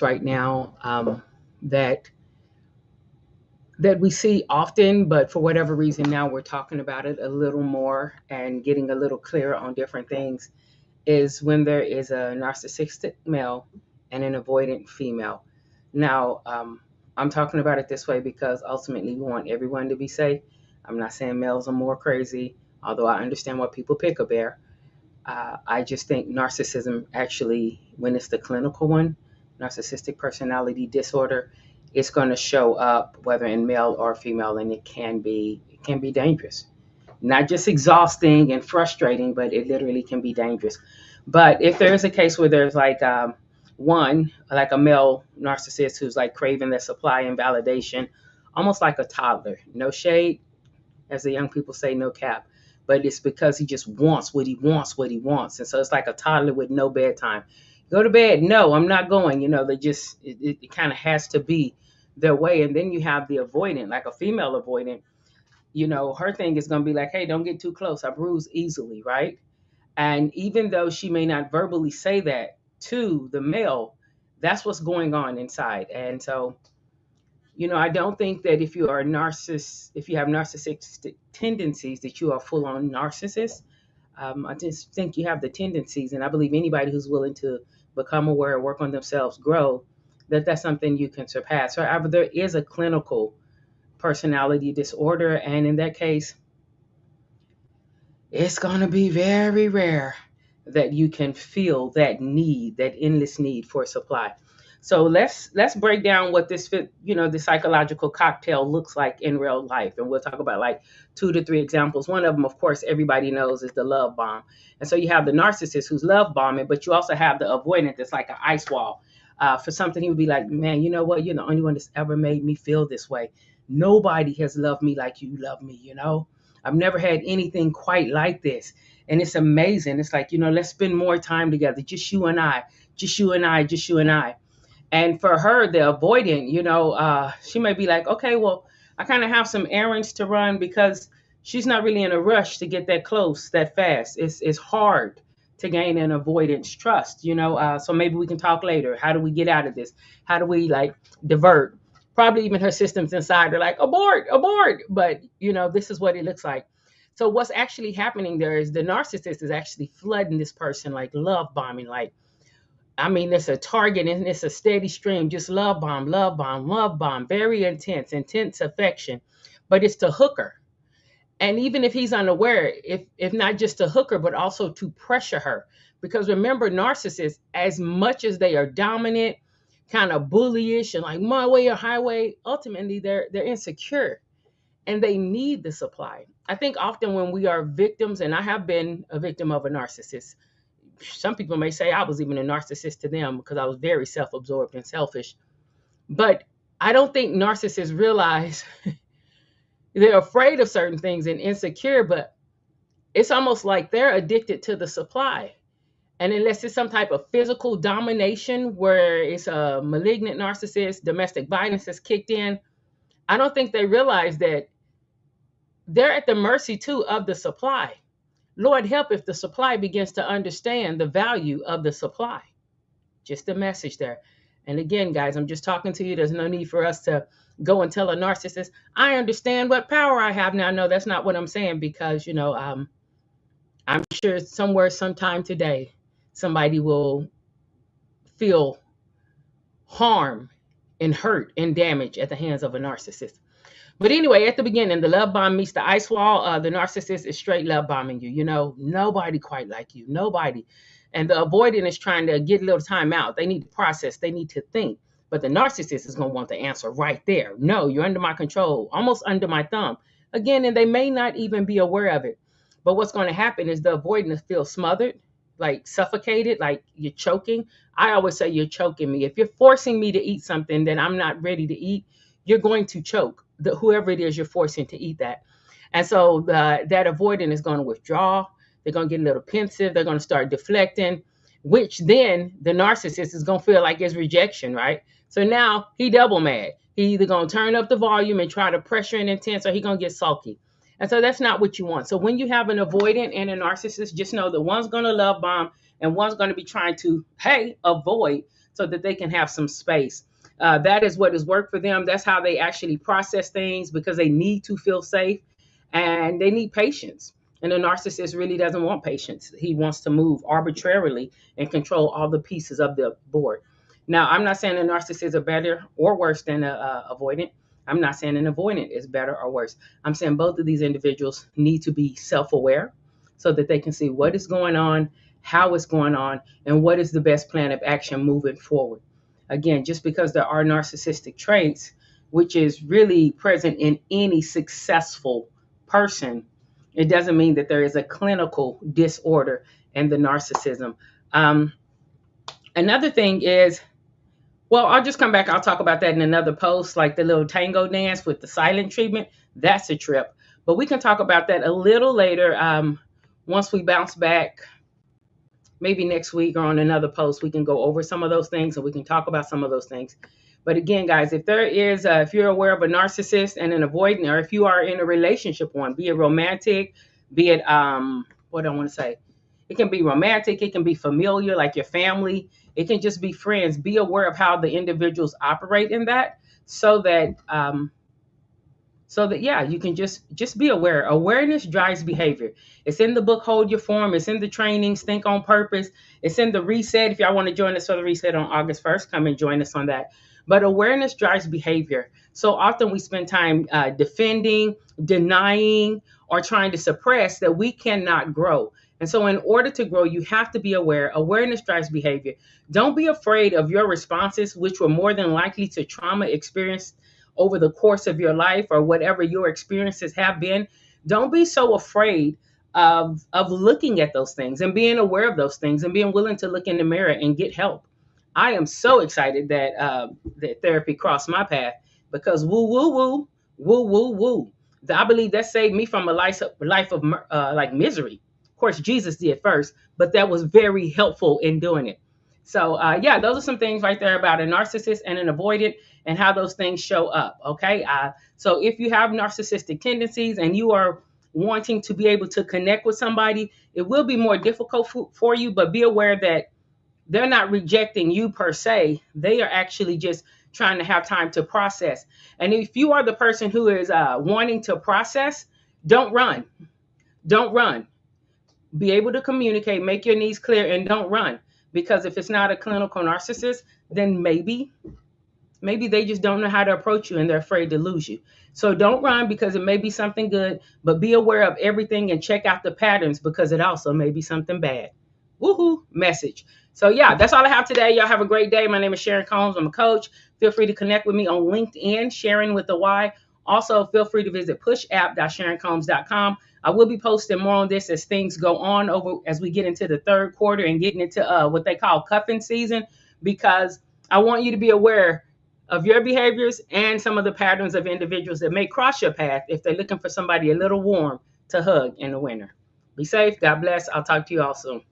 right now, that that we see often, but for whatever reason now we're talking about it a little more and getting a little clearer on different things, is when there is a narcissistic male and an avoidant female. Now, I'm talking about it this way because ultimately we want everyone to be safe. I'm not saying males are more crazy, although I understand why people pick a bear. I just think narcissism actually, when it's the clinical one, narcissistic personality disorder, it's going to show up whether in male or female, and it can be dangerous. Not just exhausting and frustrating, but it literally can be dangerous. But if there is a case where there's like one, like a male narcissist who's like craving the supply and validation, almost like a toddler, no shade, as the young people say, no cap. But it's because he just wants what he wants, what he wants. And so it's like a toddler with no bedtime. Go to bed. No, I'm not going. They just, it kind of has to be their way. And then you have the avoidant, like a female avoidant. Her thing is going to be like, hey, don't get too close. I bruise easily, right? And even though she may not verbally say that to the male, that's what's going on inside. And so I don't think that if you are a narcissist, if you have narcissistic tendencies, that you are full on narcissist. I just think you have the tendencies, and I believe anybody who's willing to become aware, work on themselves, grow, that's something you can surpass. However, there is a clinical personality disorder, and in that case, it's going to be very rare that you can feel that need, that endless need for supply. So let's break down what the psychological cocktail looks like in real life, and we'll talk about like 2 to 3 examples. One of them, of course, everybody knows is the love bomb. And so you have the narcissist who's love bombing, but you also have the avoidant that's like an ice wall. For something, he would be like, man, you know what? You're the only one that's ever made me feel this way. Nobody has loved me like you love me. I've never had anything quite like this. And it's amazing. It's like, let's spend more time together. Just you and I, just you and I, just you and I. And for her, the avoidant, she may be like, okay, well, I kind of have some errands to run, because she's not really in a rush to get that close that fast. It's hard to gain an avoidant's trust. So maybe we can talk later. How do we get out of this? How do we like divert? Probably even her systems inside are like, abort, abort. But, this is what it looks like. So what's actually happening there is the narcissist is actually flooding this person, like love bombing. Like, I mean, it's a target and it's a steady stream, just love bomb, love bomb, love bomb, very intense affection. But it's to hook her. And even if he's unaware, if not just to hook her, but also to pressure her. Because remember, narcissists, as much as they are dominant, kind of bullyish and like my way or highway, ultimately they're insecure and they need the supply. I think often when we are victims, and I have been a victim of a narcissist, some people may say I was even a narcissist to them because I was very self-absorbed and selfish. But I don't think narcissists realize they're afraid of certain things and insecure, but it's almost like they're addicted to the supply. And unless it's some type of physical domination where it's a malignant narcissist, domestic violence has kicked in, I don't think they realize that they're at the mercy too of the supply. Lord help if the supply begins to understand the value of the supply. Just a message there. And again, guys, I'm just talking to you. There's no need for us to go and tell a narcissist, I understand what power I have now. No, that's not what I'm saying, because, I'm sure somewhere, sometime today, somebody will feel harm and hurt and damage at the hands of a narcissist. But anyway, at the beginning, the love bomb meets the ice wall. The narcissist is straight love bombing you. Nobody quite like you. Nobody. And the avoidant is trying to get a little time out. They need to process. They need to think. But the narcissist is going to want the answer right there. No, you're under my control, almost under my thumb. Again, and they may not even be aware of it. But what's going to happen is the avoidant feels smothered, like suffocated, like you're choking. I always say you're choking me. If you're forcing me to eat something that I'm not ready to eat, you're going to choke whoever it is you're forcing to eat that. And so that avoidant is going to withdraw. They're going to get a little pensive. They're going to start deflecting, which then the narcissist is going to feel like it's rejection, right? So now he double mad. He either going to turn up the volume and try to pressure and intense, or he going to get sulky. And so that's not what you want. So when you have an avoidant and a narcissist, just know that one's going to love bomb and one's going to be trying to, hey, avoid so that they can have some space. That is what has worked for them. That's how they actually process things, because they need to feel safe and they need patience. And the narcissist really doesn't want patience. He wants to move arbitrarily and control all the pieces of the board. Now, I'm not saying a narcissist are better or worse than a avoidant. I'm not saying an avoidant is better or worse. I'm saying both of these individuals need to be self aware so that they can see what is going on, how it's going on, and what is the best plan of action moving forward. Again, just because there are narcissistic traits, which is really present in any successful person, it doesn't mean that there is a clinical disorder in the narcissism. Um, Another thing is, well, I'll just come back. I'll talk about that in another post, like the little tango dance with the silent treatment. That's a trip. But we can talk about that a little later, once we bounce back, maybe next week or on another post. We can go over some of those things and we can talk about some of those things. But again, guys, if there is, if you're aware of a narcissist and an avoidant, or if you are in a relationship one, be it romantic, be it, what do I want to say? It can be romantic, it can be familiar, like your family, it can just be friends. Be aware of how the individuals operate in that, so that yeah, you can just be aware. Awareness drives behavior. It's in the book Hold Your Form. It's in the trainings Think on Purpose. It's in the reset. If y'all want to join us for the reset on August 1st, come and join us on that. But awareness drives behavior. So often we spend time defending, denying, or trying to suppress that we cannot grow. And so in order to grow, you have to be aware. Awareness drives behavior. Don't be afraid of your responses, which were more than likely to trauma experienced over the course of your life, or whatever your experiences have been. Don't be so afraid of looking at those things and being aware of those things and being willing to look in the mirror and get help. I am so excited that that therapy crossed my path, because woo woo woo woo woo woo. I believe that saved me from a life of like misery. Of course, Jesus did first, but that was very helpful in doing it. So yeah, those are some things right there about a narcissist and an avoidant, and how those things show up. Okay, so if you have narcissistic tendencies and you are wanting to be able to connect with somebody, it will be more difficult for you. But be aware that they're not rejecting you per se. They are actually just trying to have time to process. And if you are the person who is wanting to process, don't run. Don't run. Be able to communicate, make your needs clear, and don't run. Because if it's not a clinical narcissist, then maybe they just don't know how to approach you and they're afraid to lose you. So don't run, because it may be something good, but be aware of everything and check out the patterns, because it also may be something bad. Woohoo message. So yeah, that's all I have today. Y'all have a great day. My name is Sharon Combs. I'm a coach. Feel free to connect with me on LinkedIn, Sharon with a Y. Also, feel free to visit pushapp.sharoncombs.com. I will be posting more on this as things go on over as we get into the third quarter and getting into what they call cuffing season, because I want you to be aware of your behaviors and some of the patterns of individuals that may cross your path if they're looking for somebody a little warm to hug in the winter. Be safe. God bless. I'll talk to you all soon.